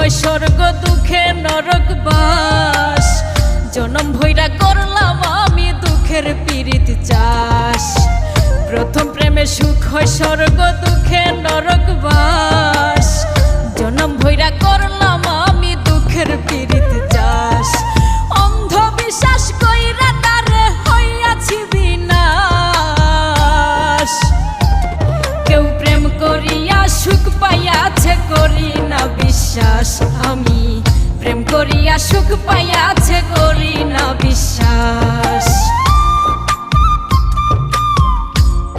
হয় স্বর্গ দুঃখে নরক বাস। জনম ভৈরা করলাম আমি দুঃখের পীড়িত চাষ। প্রথম প্রেমে সুখ হয় স্বর্গ দুঃখে নরক বাস। জনম ভৈরা করলাম আমি দুঃখের পীড়িত চাষ। অন্ধবিশ্বাস কইরা তারে হইয়াছি বিনাশ। কেউ প্রেম করিয়া সুখ পাইয়াছে করি না বিশ্বাস। আমি প্রেম করিয়া সুখ পাইয়াছে করি না বিশ্বাস।